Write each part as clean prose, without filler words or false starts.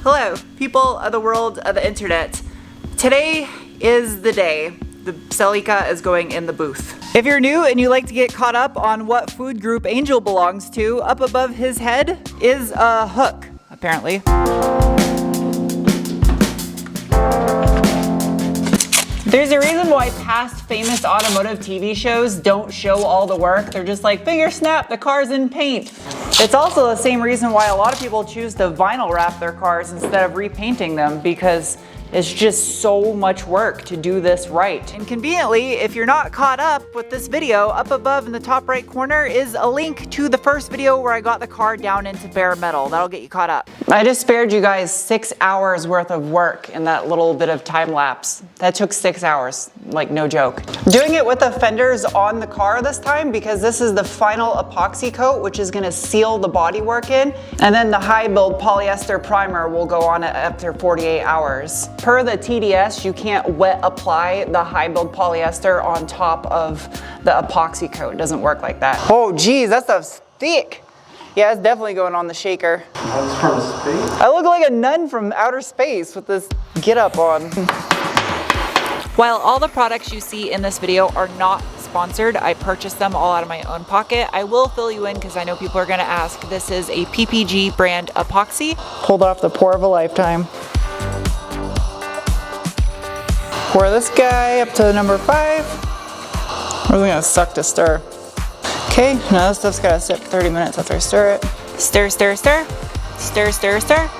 Hello, people of the world of the internet. Today is the day the Celica is going in the booth. If you're new and you like to get caught up on what food group Angel belongs to, up above his head is a hook, apparently. There's a reason why past famous automotive TV shows don't show all the work. They're just like, finger snap, the car's in paint. It's also the same reason why a lot of people choose to vinyl wrap their cars instead of repainting them, because it's just so much work to do this right. And conveniently, if you're not caught up with this video, up above in the top right corner is a link to the first video where I got the car down into bare metal. That'll get you caught up. I just spared you guys 6 hours worth of work in that little bit of time lapse. That took 6 hours, like no joke. Doing it with the fenders on the car this time because this is the final epoxy coat, which is gonna seal the bodywork in. And then the high build polyester primer will go on it after 48 hours. Per the TDS, you can't wet apply the high build polyester on top of the epoxy coat. It doesn't work like that. Oh geez, that stuff's thick. Yeah, it's definitely going on the shaker. That's from space? I look like a nun from outer space with this get up on. While all the products you see in this video are not sponsored, I purchased them all out of my own pocket. I will fill you in because I know people are gonna ask. This is a PPG brand epoxy. Pulled off the pour of a lifetime. Pour this guy up to number 5. We're gonna suck to stir. Okay, now this stuff's gotta sit for 30 minutes after I stir it. Stir, stir, stir. Stir, stir, stir.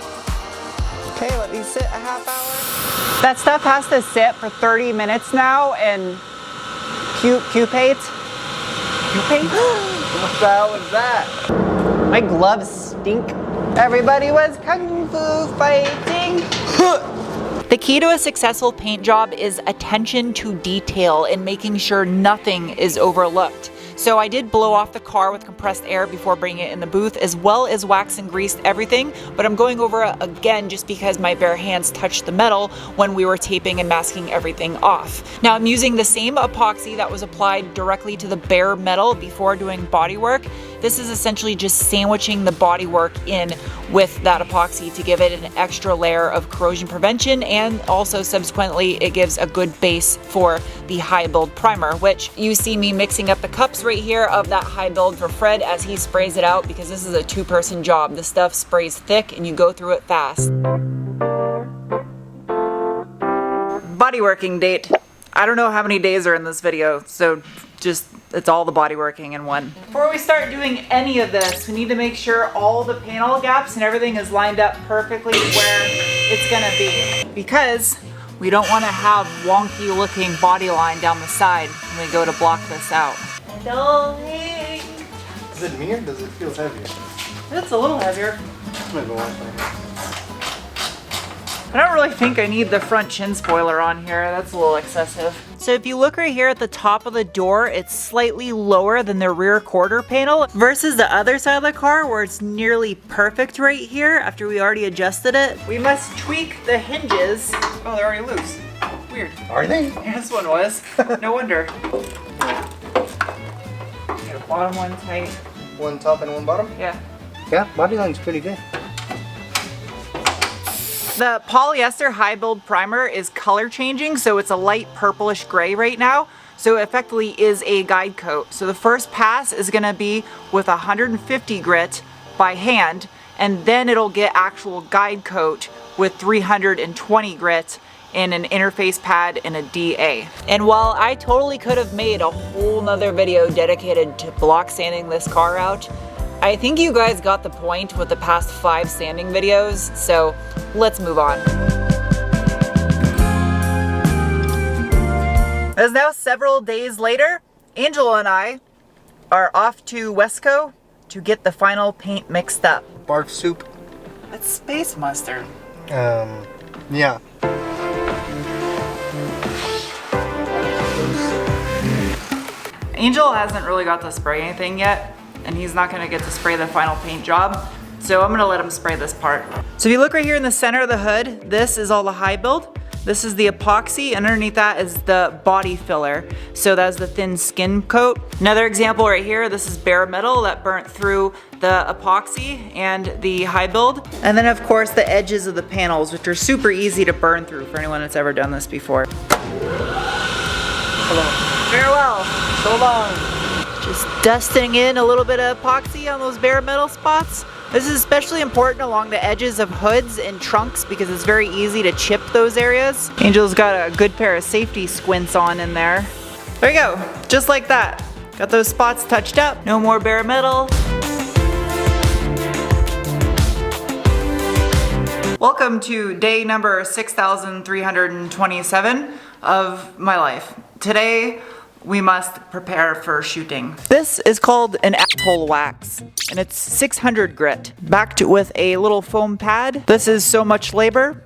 Okay, let these sit a half hour. That stuff has to sit for 30 minutes now and cupate. Cupate? What the hell was that? My gloves stink. Everybody was kung fu fighting. The key to a successful paint job is attention to detail and making sure nothing is overlooked. So I did blow off the car with compressed air before bringing it in the booth, as well as wax and greased everything, but I'm going over it again just because my bare hands touched the metal when we were taping and masking everything off. Now I'm using the same epoxy that was applied directly to the bare metal before doing bodywork. This is essentially just sandwiching the bodywork in with that epoxy to give it an extra layer of corrosion prevention, and also subsequently it gives a good base for the high build primer, which you see me mixing up the cups right here of that high build for Fred as he sprays it out, because this is a 2-person job. The stuff sprays thick and you go through it fast. Bodyworking date. I don't know how many days are in this video, so just it's all the bodyworking in one. Before we start doing any of this, we need to make sure all the panel gaps and everything is lined up perfectly where it's gonna be, because we don't want to have wonky looking body line down the side when we go to block this out. Is it me or does it feel heavier? It's a little heavier. Maybe one thing. I don't really think I need the front chin spoiler on here. That's a little excessive. So if you look right here at the top of the door, it's slightly lower than the rear quarter panel versus the other side of the car where it's nearly perfect right here after we already adjusted it. We must tweak the hinges. Oh, they're already loose. Weird. Are they? Yeah, this one was. No wonder. Get a bottom one tight. One top and one bottom? Yeah. Yeah, body line's pretty good. The polyester high build primer is color changing, so it's a light purplish gray right now. So it effectively is a guide coat. So the first pass is gonna be with 150 grit by hand, and then it'll get actual guide coat with 320 grit in an interface pad and a DA. And while I totally could have made a whole nother video dedicated to block sanding this car out, I think you guys got the point with the past 5 sanding videos, so let's move on. As now several days later, Angel and I are off to Wesco to get the final paint mixed up. Barf soup. It's space mustard. Yeah. Angel hasn't really got to spray anything yet, and he's not gonna get to spray the final paint job, so I'm gonna let him spray this part. So if you look right here in the center of the hood, this is all the high build. This is the epoxy, and underneath that is the body filler. So that's the thin skin coat. Another example right here, this is bare metal that burnt through the epoxy and the high build. And then of course the edges of the panels, which are super easy to burn through for anyone that's ever done this before. Hello. Farewell. So long. Just dusting in a little bit of epoxy on those bare metal spots. This is especially important along the edges of hoods and trunks because it's very easy to chip those areas. Angel's got a good pair of safety squints on in there. There you go, just like that. Got those spots touched up, no more bare metal. Welcome to day number 6,327 of my life. Today, we must prepare for shooting. This is called an asshole wax, and it's 600 grit, backed with a little foam pad. This is so much labor.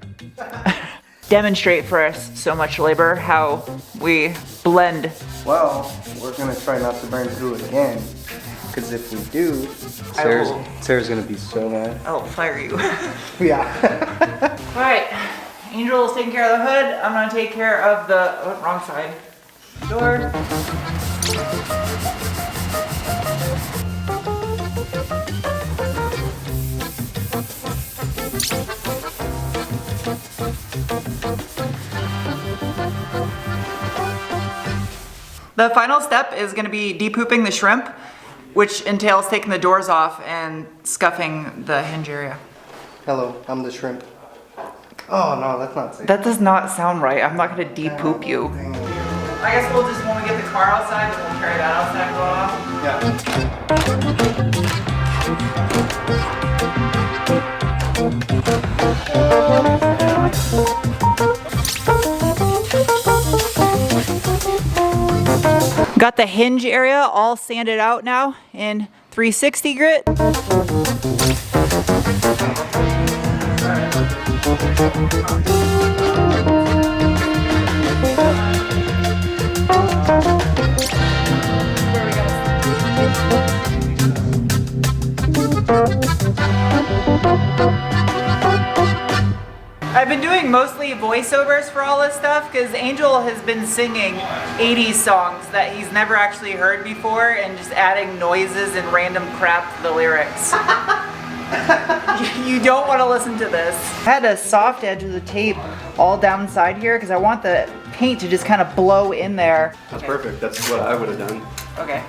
Demonstrate for us so much labor, how we blend. Well, we're gonna try not to burn through it again. Because if we do, Sarah's gonna be so mad. I'll fire you. Yeah. All right, Angel's taking care of the hood. I'm gonna take care of the, oh, wrong side. Door. The final step is going to be de-pooping the shrimp, which entails taking the doors off and scuffing the hinge area. Hello, I'm the shrimp. Oh no, that's not safe. That does not sound right. I'm not going to de-poop you. I guess we'll just, when we get the car outside, then we'll carry that outside and go off. Got the hinge area all sanded out now in 360 grit. I've been doing mostly voiceovers for all this stuff because Angel has been singing 80s songs that he's never actually heard before and just adding noises and random crap to the lyrics. You don't want to listen to this. I had a soft edge of the tape all down inside here because I want the paint to just kind of blow in there. That's perfect. That's what I would have done. Okay.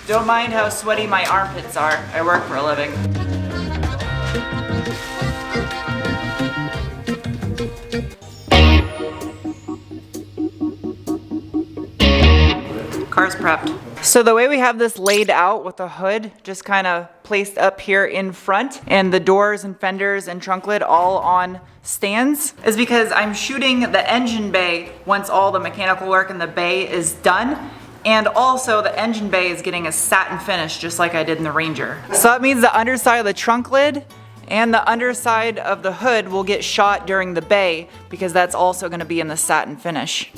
Don't mind how sweaty my armpits are. I work for a living. Car's prepped. So the way we have this laid out with the hood just kind of placed up here in front and the doors and fenders and trunk lid all on stands is because I'm shooting the engine bay once all the mechanical work in the bay is done. And also the engine bay is getting a satin finish just like I did in the Ranger. So that means the underside of the trunk lid and the underside of the hood will get shot during the bay because that's also going to be in the satin finish.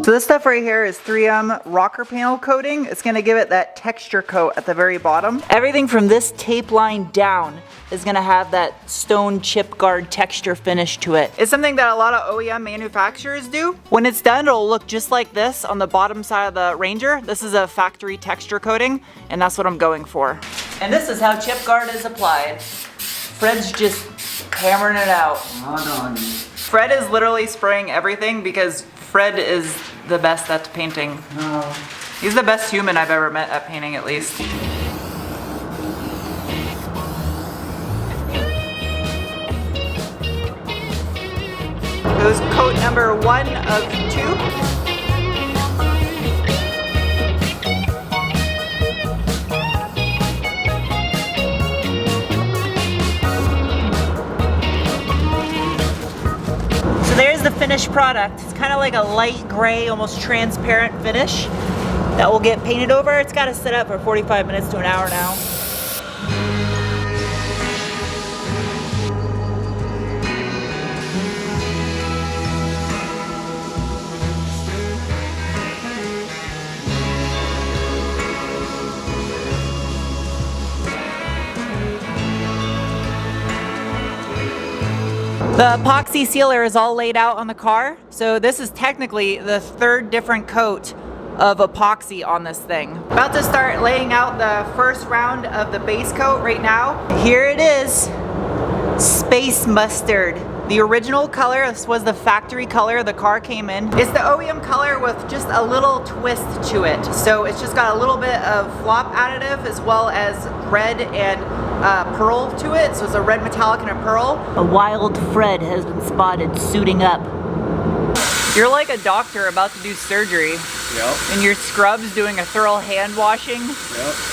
So this stuff right here is 3M rocker panel coating. It's gonna give it that texture coat at the very bottom. Everything from this tape line down is gonna have that stone chip guard texture finish to it. It's something that a lot of OEM manufacturers do. When it's done, it'll look just like this on the bottom side of the Ranger. This is a factory texture coating, and that's what I'm going for. And this is how chip guard is applied. Fred's just hammering it out. Fred is literally spraying everything because Fred is the best at painting. Oh. He's the best human I've ever met at painting, at least. It was coat number 1 of 2. There's the finished product. It's kind of like a light gray, almost transparent finish that will get painted over. It's got to sit up for 45 minutes to an hour now. The epoxy sealer is all laid out on the car, so this is technically the third different coat of epoxy on this thing. About to start laying out the first round of the base coat right now. Here it is, Space Mustard. The original color, this was the factory color the car came in. It's the OEM color with just a little twist to it. So it's just got a little bit of flop additive as well as red and pearl to it. So it's a red metallic and a pearl. A wild Fred has been spotted suiting up. You're like a doctor about to do surgery. Yep. In your scrubs doing a thorough hand washing. Yep.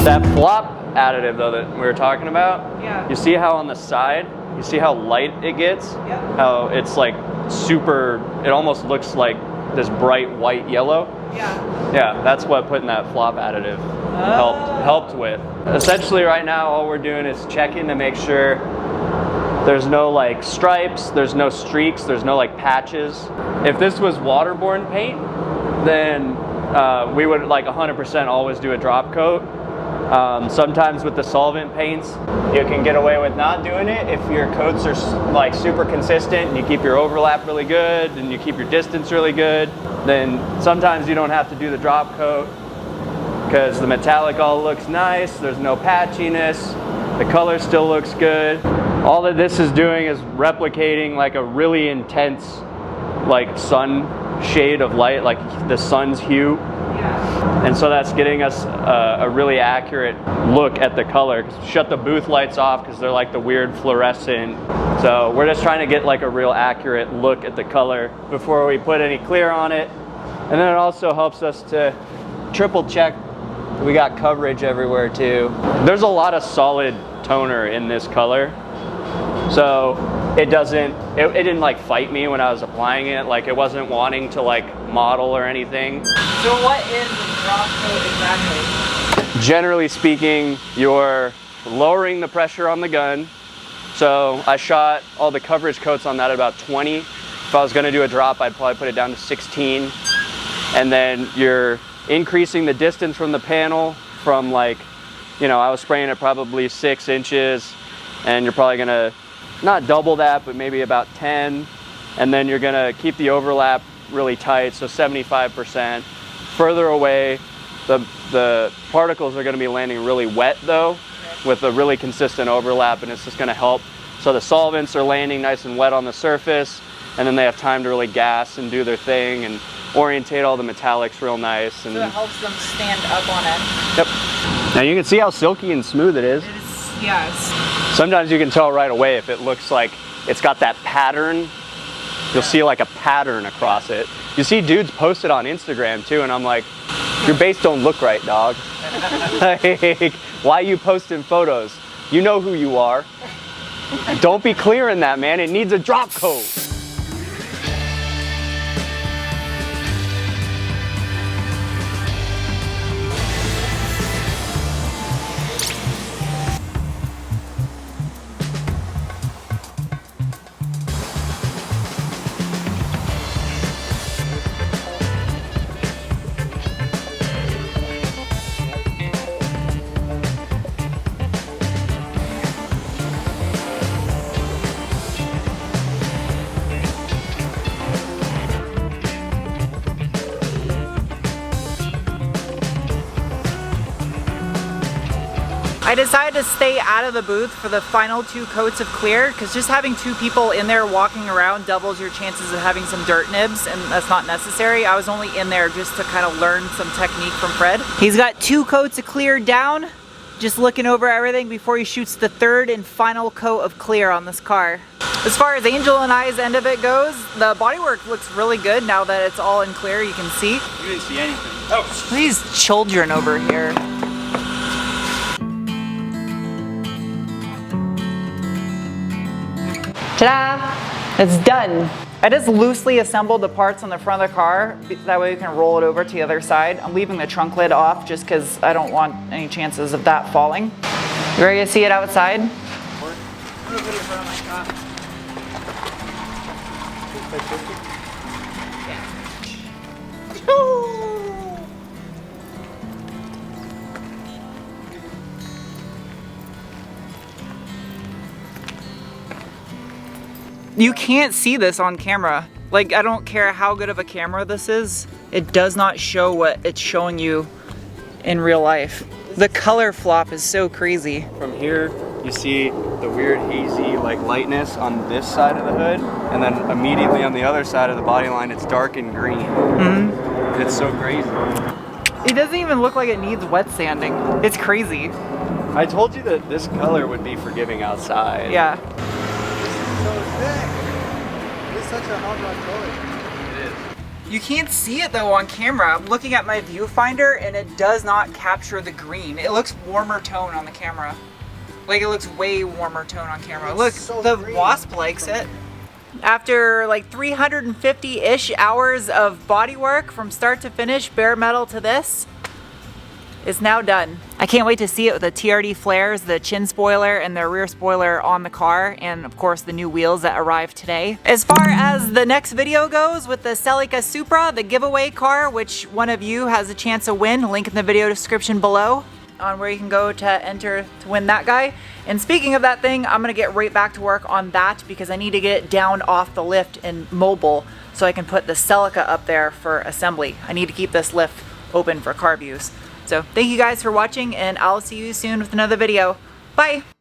That flop additive though that we were talking about, Yeah. you see how on the side, you see how light it gets? Yep. How it's like super, it almost looks like this bright white yellow. Yeah. Yeah, that's what putting that flop additive helped with. Essentially right now all we're doing is checking to make sure there's no like stripes, there's no streaks, there's no like patches. If this was waterborne paint, then we would like 100% always do a drop coat. Sometimes with the solvent paints, you can get away with not doing it if your coats are like super consistent and you keep your overlap really good and you keep your distance really good. Then sometimes you don't have to do the drop coat because the metallic all looks nice, there's no patchiness, the color still looks good. All that this is doing is replicating like a really intense like sun shade of light, like the sun's hue. And so that's getting us a really accurate look at the color. Shut the booth lights off because they're like the weird fluorescent. So we're just trying to get like a real accurate look at the color before we put any clear on it. And then it also helps us to triple check we got coverage everywhere too. There's a lot of solid toner in this color. So it didn't like fight me when I was applying it. Like it wasn't wanting to like model or anything. So what is the drop coat exactly? Generally speaking, you're lowering the pressure on the gun. So I shot all the coverage coats on that at about 20. If I was gonna do a drop, I'd probably put it down to 16. And then you're increasing the distance from the panel from like, you know, I was spraying it probably 6 inches, and you're probably gonna not double that, but maybe about 10. And then you're gonna keep the overlap really tight, so 75%. Further away, the particles are gonna be landing really wet though, with a really consistent overlap, and it's just gonna help. So the solvents are landing nice and wet on the surface, and then they have time to really gas and do their thing and orientate all the metallics real nice. And So it helps them stand up on it. Yep. Now you can see how silky and smooth it is. Yes. Sometimes you can tell right away if it looks like it's got that pattern. You'll see like a pattern across it. You see dudes post it on Instagram too, and I'm like, your base don't look right, dog. Like, why you posting photos? You know who you are. Don't be clear in that, man. It needs a drop coat. I decided to stay out of the booth for the final 2 coats of clear because just having 2 people in there walking around doubles your chances of having some dirt nibs, and that's not necessary. I was only in there just to kind of learn some technique from Fred. He's got 2 coats of clear down, just looking over everything before he shoots the 3rd and final coat of clear on this car. As far as Angel and I's end of it goes, the bodywork looks really good now that it's all in clear, you can see. You didn't see anything. Oh! These children over here. Ta-da! It's done. I just loosely assembled the parts on the front of the car. That way we can roll it over to the other side. I'm leaving the trunk lid off just because I don't want any chances of that falling. You ready to see it outside? You can't see this on camera. Like, I don't care how good of a camera this is, it does not show what it's showing you in real life. The color flop is so crazy. From here, you see the weird hazy like lightness on this side of the hood, and then immediately on the other side of the body line, it's dark and green. Mm-hmm. It's so crazy. It doesn't even look like it needs wet sanding. It's crazy. I told you that this color would be forgiving outside. Yeah. So thick. It's such a hot rod color. It is. You can't see it though on camera. I'm looking at my viewfinder and it does not capture the green. It looks warmer tone on the camera. Like it looks way warmer tone on camera. Look, so the green. Wasp likes it. After like 350-ish hours of body work from start to finish, bare metal to this, is now done. I can't wait to see it with the TRD flares, the chin spoiler, and the rear spoiler on the car, and of course the new wheels that arrived today. As far as the next video goes with the Celica Supra, the giveaway car, which one of you has a chance to win, link in the video description below on where you can go to enter to win that guy. And speaking of that thing, I'm gonna get right back to work on that because I need to get it down off the lift and mobile so I can put the Celica up there for assembly. I need to keep this lift open for carb use. So thank you guys for watching, and I'll see you soon with another video. Bye!